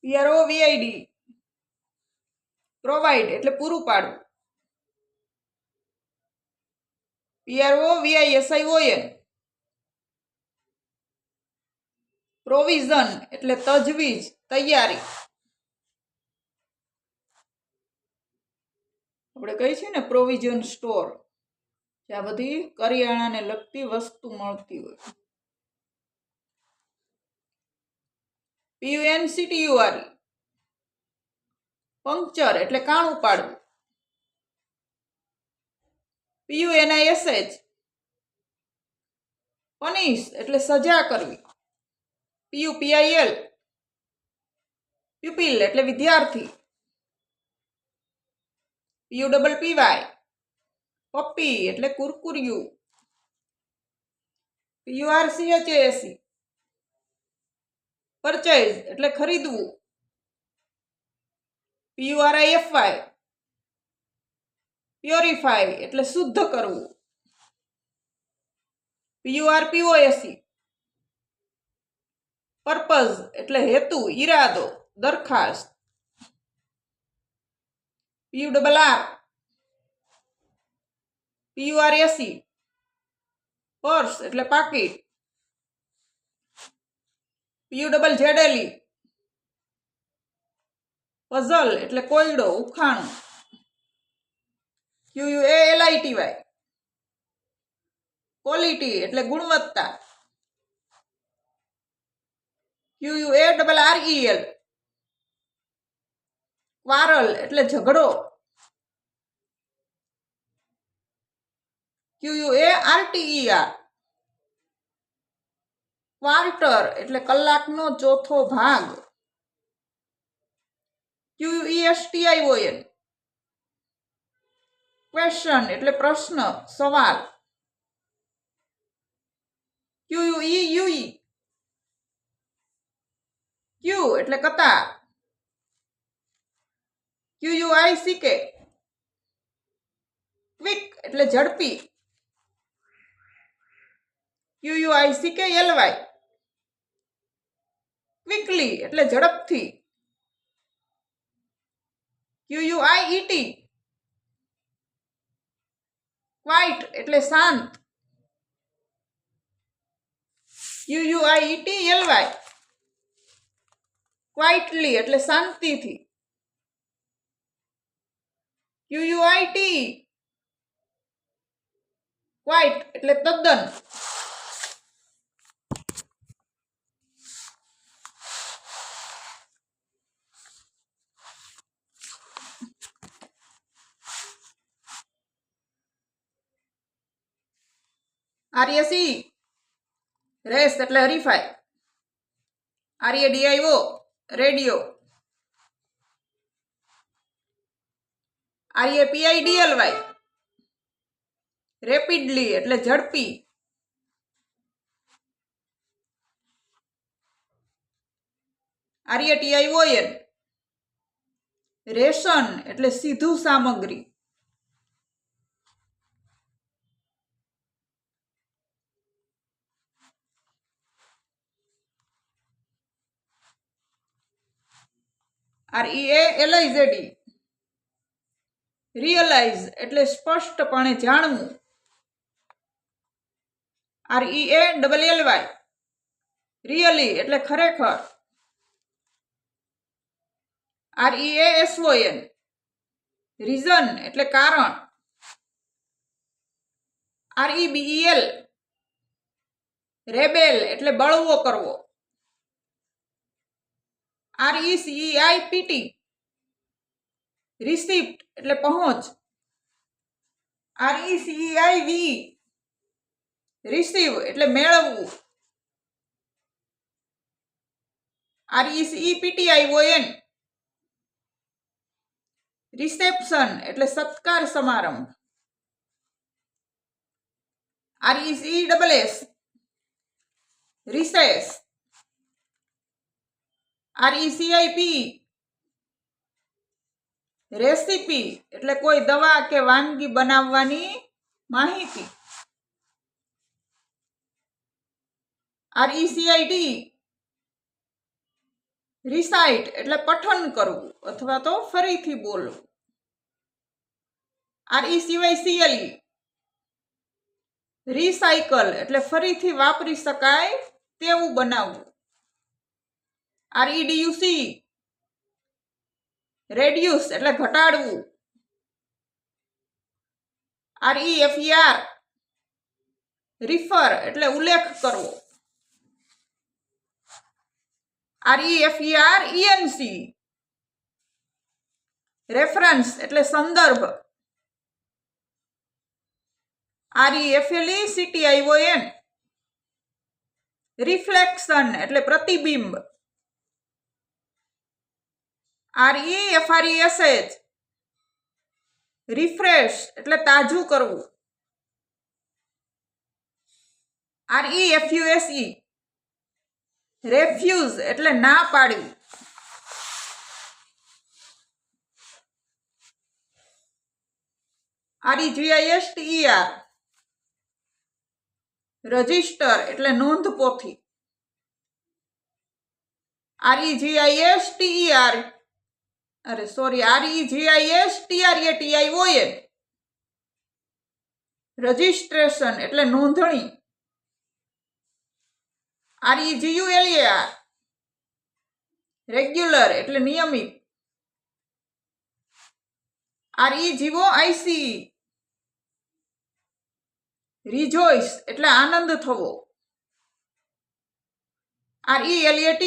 PROVID provide એટલે પૂરું પાડવું. PROVISION પ્રોવિઝન એટલે તજવીજ, તૈયારી. આપણે કહીએ છીએ ને પ્રોવિઝન સ્ટોર, જ્યાં બધી કરિયાણાને લગતી વસ્તુ મળતી હોય. PUNCTUR પંક્ચર એટલે કાણું પાડવું. PUNISH પનિશ એટલે સજા કરવી. PUPIL પ્યુપિલ એટલે વિદ્યાર્થી. PUPPY પપ્પી એટલે કુરકુરિયું. PURCHAS પરચેઝ એટલે ખરીદવું. PURIFY પ્યોરિફાય એટલે શુદ્ધ કરવું. PURPOSE પર્પઝ એટલે હેતુ, ઈરાદો, દરખાસ્ત. PURR PURAC પર્સ એટલે પાકીટ. PUZZLE પઝલ એટલે કોયડો, ઉખાણું. QUALITY ક્વોલિટી એટલે ગુણવત્તા. QUARREL ક્વારલ એટલે ઝઘડો. QUARTER ક્વાર્ટર એટલે કલાકનો ચોથો ભાગ. QUESTION ક્વેશ્ચન એટલે પ્રશ્ન, સવાલ. QUEUE ક્યુ એટલે કતાર. QUICK ક્વિક એટલે ઝડપી. QUICKLY ક્વિકલી એટલે ઝડપથી. QUIET ક્વાઇટ એટલે શાંત. QUIETLY ક્વાઇટલી એટલે શાંતિથી. QUITE ક્વાઇટ એટલે તદ્દન. RAC રેસ એટલે હરીફાઈ. RADIO radio. RAPIDLY રેપિડલી એટલે ઝડપી. RATION રેશન એટલે સીધું સામગ્રી. REALIZED રિયલાઇઝ એટલે સ્પષ્ટપણે જાણવું. REALLY રિયલી એટલે ખરેખર. REASON રીઝન એટલે કારણ. REBEL રેબેલ એટલે બળવો કરવો. RECEIPT રિસિપ્ટ એટલે પહોંચ. RECEIV રિસીવ એટલે મેળવવું. RECEPTION રિસેપ્શન એટલે સત્કાર સમારંભ. RECESS recess. RECIP રેસીપી એટલે કોઈ દવા કે વાનગી બનાવવાની માહિતી. RECID રિસાઇટ એટલે પઠન કરવું અથવા તો ફરીથી બોલવું. RECYCLE રિસાયકલ એટલે ફરીથી વાપરી શકાય તેવું બનાવવું. REDUC રેડ્યુસ એટલે ઘટાડવું. REFER રિફર એટલે ઉલ્લેખ કરવો. REFERENC રેફરન્સ એટલે સંદર્ભ. REFLECTION રિફ્લેક્શન એટલે પ્રતિબિંબ. REFRESH રિફ્રેશ એટલે તાજું કરવું. REFUSE રેફ્યુઝ એટલે ના પાડવી. REGISTER રજિસ્ટર એટલે નોંધપોથી. REGISTRATION રજિસ્ટ્રેશન એટલે નોંધણી. REGULAR રેગ્યુલર એટલે નિયમિત. REGOICE રિજોઇસ એટલે આનંદ થવો. RELAT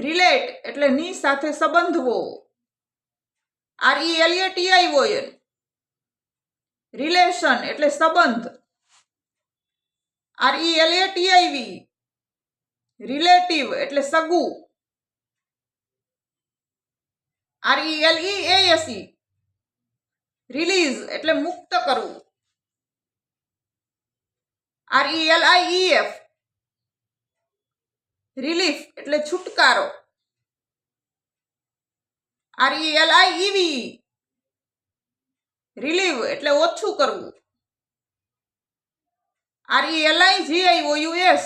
રિલેટ એટલે ની સાથે સંબંધવો. RELATION રિલેશન એટલે સંબંધ. RELATIV રિલેટિવ એટલે સગું. RELEASE રિલીઝ એટલે મુક્ત કરવું. RELIEF રિલીફ એટલે છુટકારો. RELIEV રિલીવ એટલે ઓછું કરવું. RELIGIOUS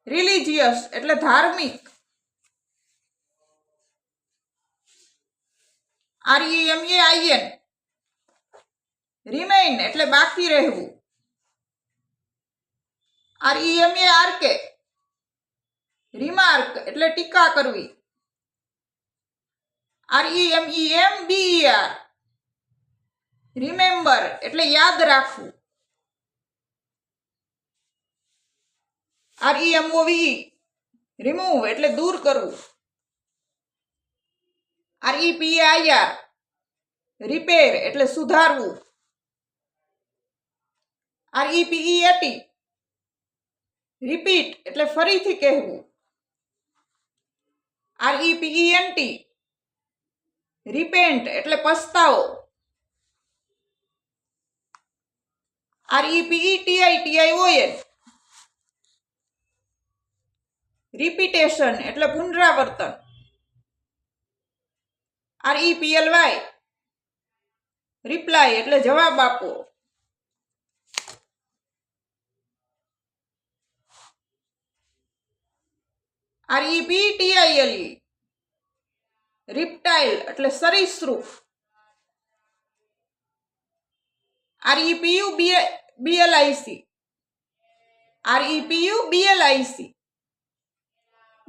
રિલિજિયસ એટલે ધાર્મિક. REMAIN રિમેઇન એટલે બાકી રહેવું. REMARK રિમાર્ક એટલે ટીકા કરવી. REMEMBER રિમેમ્બર એટલે યાદ રાખવું. REMOVE રિમૂવ એટલે દૂર કરવું. REPAIR રિપેર એટલે સુધારવું. REPEAT રિપીટ એટલે ફરીથી કહેવું. REPENT રિપેન્ટ એટલે પસ્તાવો. REPETITION રિપીટેશન એટલે પુનરાવર્તન. REPLY રિપ્લાય એટલે જવાબ આપવો. REPTILE રિપ્ટાઇલ એટલે સરીસૃપ. REPUBLIC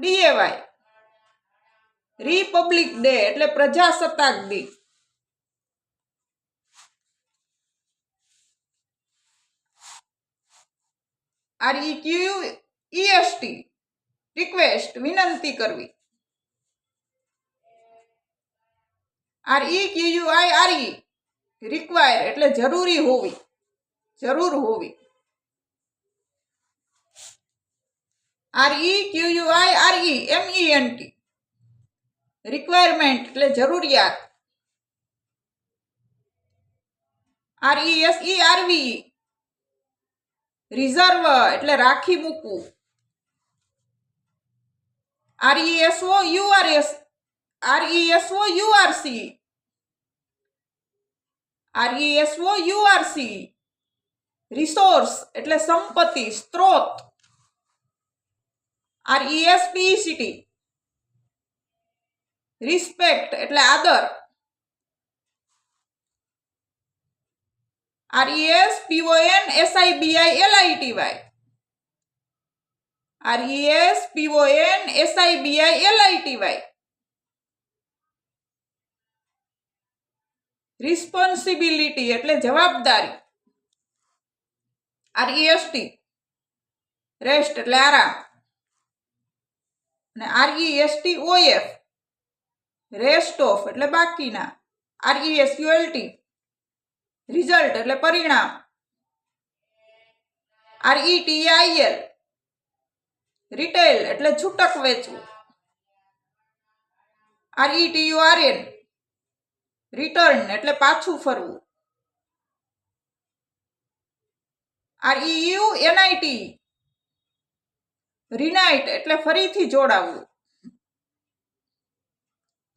DAY રિપબ્લિક ડે એટલે પ્રજાસત્તાક દિન. REQUEST રિક્વેસ્ટ વિનંતી કરવી. REQUIRE રિક્વાયર એટલે જરૂરી હોવી, જરૂર હોવી. REQUIREMENT રિક્વાયરમેન્ટ એટલે જરૂરિયાત. RESERV રિઝર્વ એટલે રાખી મૂકવું. RESOURC રિસોર્સ એટલે સંપત્તિ, સ્ત્રોત. RESPECT રિસ્પેક્ટ એટલે આદર. RESPONSIBILITY RESPONSIBILITY રિસ્પોન્સિબિલિટી એટલે જવાબદારી. REST રેસ્ટ એટલે આરામ. અને RESTOF રેસ્ટ ઓફ એટલે બાકીના. RESULT રિઝલ્ટ એટલે પરિણામ. RETAIL રિટેલ એટલે છૂટક વેચવું. RETURN રિટર્ન એટલે પાછું ફરવું. REUNIT રિનાઇટ એટલે ફરીથી જોડાવવું.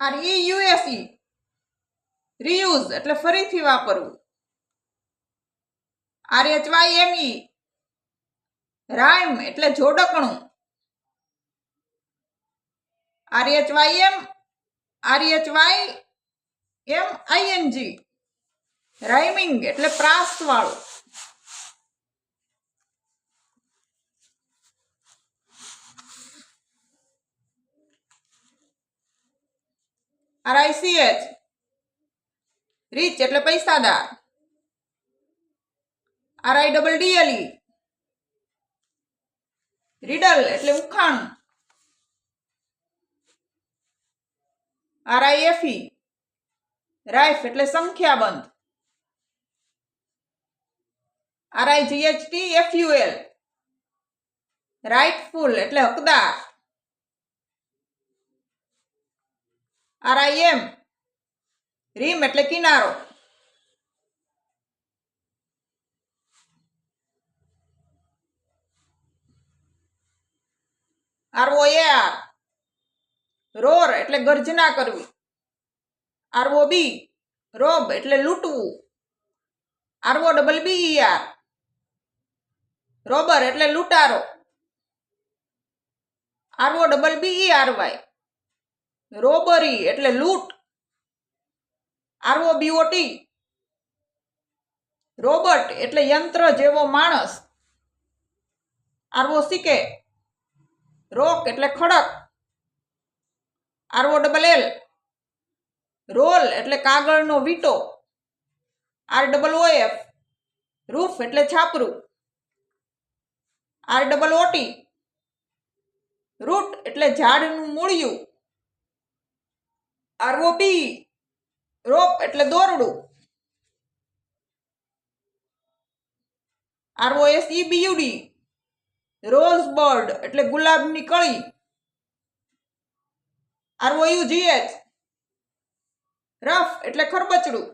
REUSE રીયુઝ એટલે ફરીથી વાપરવું. RHYME રાઇમ એટલે જોડકણું. RHYMING રાઇમિંગ એટલે પ્રાસ વાળું. RICH રીચ એટલે પૈસાદાર. RIDDLE રીડલ એટલે ઉખાણું. RIFE રાઇફ એટલે સંખ્યાબંધ. RIGHTFUL રાઇટફુલ એટલે હકદાર. RIM રીમ એટલે કિનારો. ROAR રોર એટલે ગર્જના કરવી. ROB રોબ એટલે લૂંટવું. ROBBER રોબર એટલે લૂંટારો. ROBBERY રોબરી એટલે લૂંટ. ROBOT રોબોટ એટલે યંત્ર જેવો માણસ. ROCK રોક એટલે ખડક. ROLL રોલ એટલે કાગળનો વીંટો. ROOF રૂફ એટલે છાપરું. ROOT રૂટ એટલે ઝાડનું મૂળિયું. ROP રોપ એટલે દોરડું. ROSEBUD રોઝબર્ડ એટલે ગુલાબની કળી. ROUGH રફ એટલે ખરબચડું.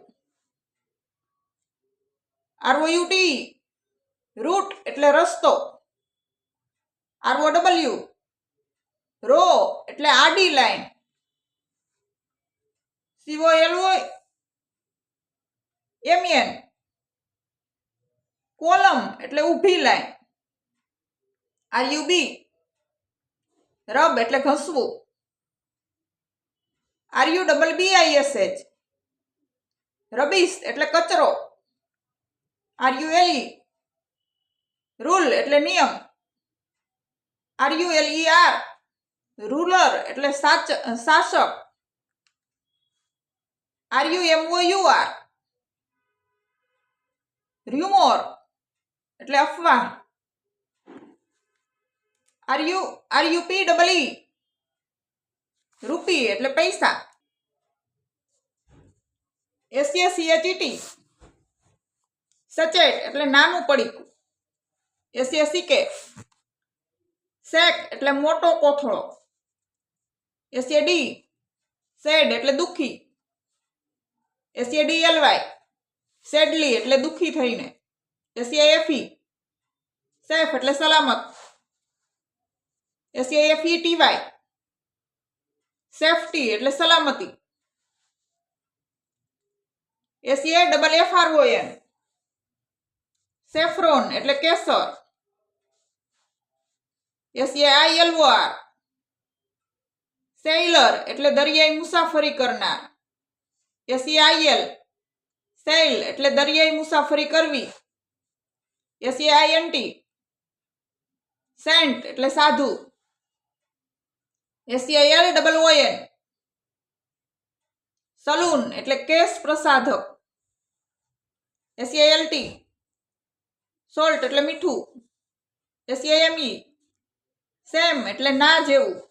ROUT રૂટ એટલે રસ્તો. ROW રો એટલે આડી લાઈન. COLOMN કોલમ એટલે ઊભી લાઈન. RUB રબ એટલે ઘસવું. RUBBISH રબીશ એટલે કચરો. RULE રૂલ એટલે નિયમ. RULER રૂલર એટલે શાસક. RUMOUR ર્યુમોર એટલે અફવા. RUPEE રૂપી એટલે પૈસા. SACHET સચેટ એટલે નાનું પડીકું. SACK શેક એટલે મોટો કોથળો. SAD સેડ એટલે દુઃખી. SADLY સેડલી એટલે દુઃખી થઈને. SAFE સેફ એટલે સલામત. SAFETY સેફટી એટલે સલામતી. SAFFRON સેફ્રોન એટલે કેસર. SAILOR સેઇલર એટલે દરિયાઈ મુસાફરી કરનાર. SAIL સેઇલ એટલે દરિયાઈ મુસાફરી કરવી. SAINT સેન્ટ એટલે સાધુ. SALOON સલૂન એટલે કેશ પ્રસાધક. SALT સોલ્ટ એટલે મીઠું. SAME સેમ એટલે ના જેવું.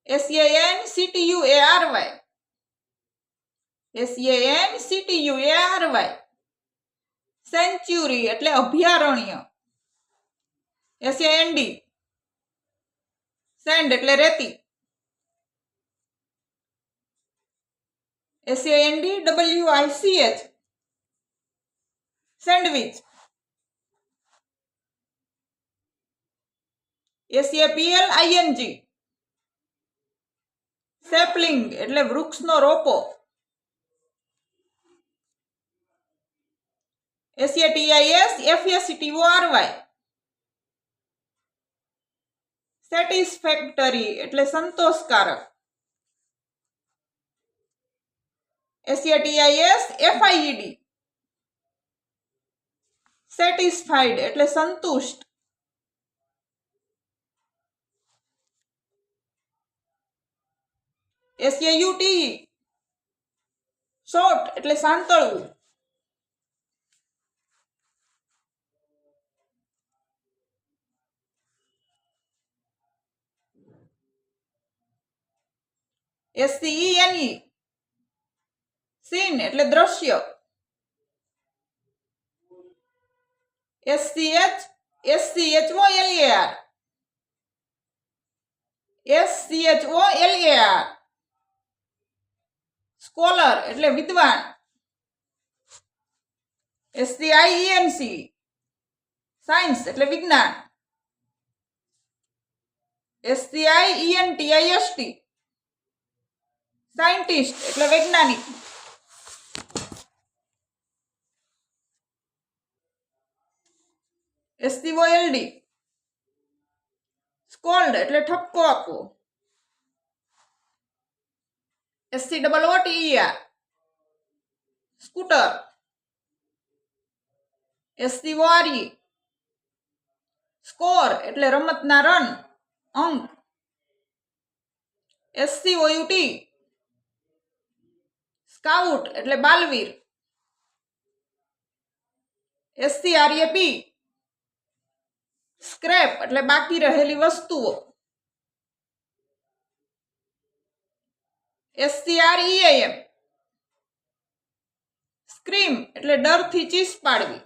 SANCTUARY સેન્ચ્યુરી એટલે અભયારણ્ય. SAND સેન્ડ એટલે રેતી. SANDWICH sandwich. SAPLING સેપલિંગ એટલે વૃક્ષનો રોપો. SATISFACTORY સેટિસ્ફેક્ટરી એટલે સંતોષકારક. SATISFIED સેટિસ્ફાઈડ એટલે સંતુષ્ટ. SAUTE શોર્ટ એટલે સાંતળવું. SCENE સીન એટલે દ્રશ્ય. SCHOLAR સ્કોલર એટલે વિદ્વાન. SCIENC સાયન્સ એટલે વિજ્ઞાન. SCIENTIST સાયન્ટિસ્ટ એટલે વૈજ્ઞાનિક. SCOLD સ્કોલ્ડ એટલે ઠપકો આપવો. SCOOTER scooter. SCORE સ્કોર એટલે રમતના રન અંક. SCOUT સ્કાઉટ એટલે બાલવીર. SCRAP સ્ક્રેપ એટલે બાકી રહેલી વસ્તુઓ. SCREAM સ્ક્રીમ એટલે ડરથી ચીસ પાડવી.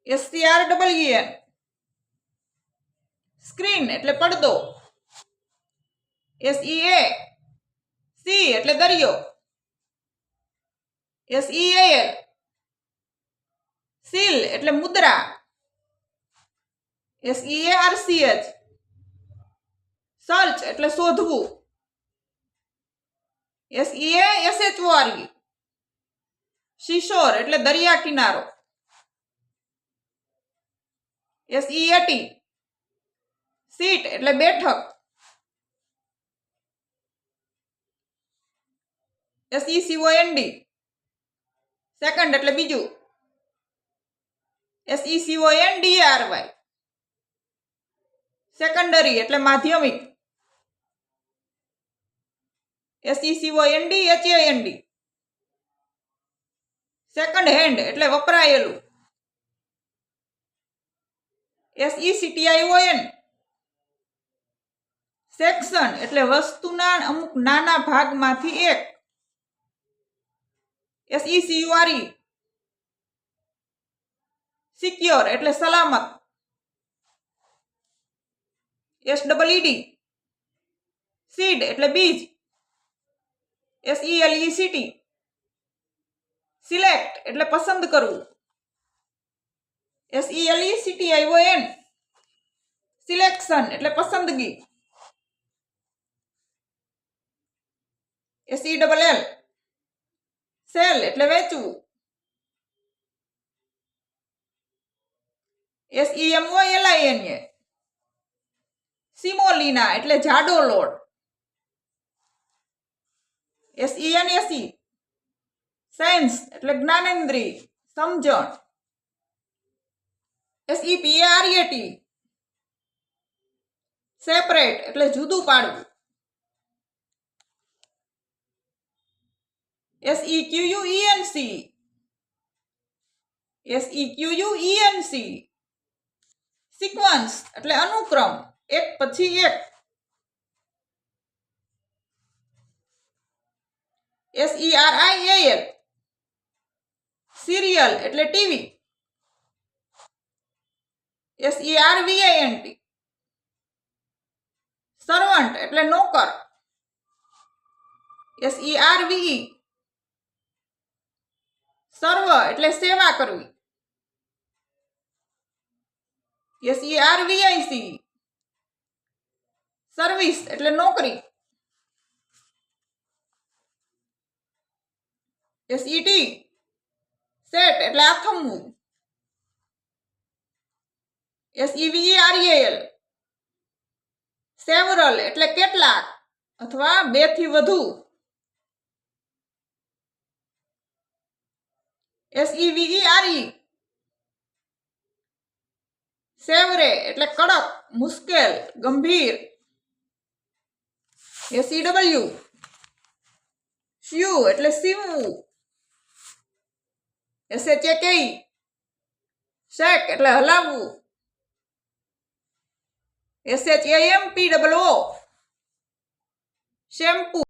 SCRWN સ્ક્રીન એટલે પડદો. SEA સી એટલે દરિયો. SEAL સીલ એટલે મુદ્રા. SEARCH સર્ચ એટલે શોધવું. SEASHORE શિશોર એટલે દરિયા કિનારો. SEAT સીટ એટલે બેઠક. SECOND સેકન્ડ એટલે બીજું. SECONDRY સેકન્ડરી એટલે માધ્યમિક. SECONDHAND સેકન્ડ હેન્ડ એટલે વપરાયેલું. SECTION સેક્શન એટલે વસ્તુના અમુક નાના ભાગમાંથી એક. SECURE સિક્યોર એટલે સલામત. SEED સીડ એટલે બીજ. SELECT સિલેક્ટ એટલે પસંદ કરવું. SELECTION સિલેક્શન એટલે પસંદગી. SELL સેલ એટલે વેચવું. SEMOLINA સિમોલિના એટલે જાડો લોટ. SENSE સેન્સ એટલે જ્ઞાનેન્દ્રિય સમજણ. SEPARAT સેપરેટ એટલે જુદું પાડવું. SEQUENC સિક્વન્સ એટલે અનુક્રમ એક પછી એક. SERIAL સિરિયલ એટલે ટીવી. SERVINT સર્વન્ટ એટલે નોકર. SERVE સર્વ એટલે સેવા કરવી. SERVIC સર્વિસ એટલે નોકરી. SET સેટ એટલે આથમવું. SEVERAL સેવરલ એટલે કેટલાક અથવા બે થી વધુ. SEVERE સેવરે એટલે કડક મુશ્કેલ ગંભીર. SEW સ્યુ એટલે સીવવું. SHAK શેક એટલે હલાવવું. SHAMPOO shampoo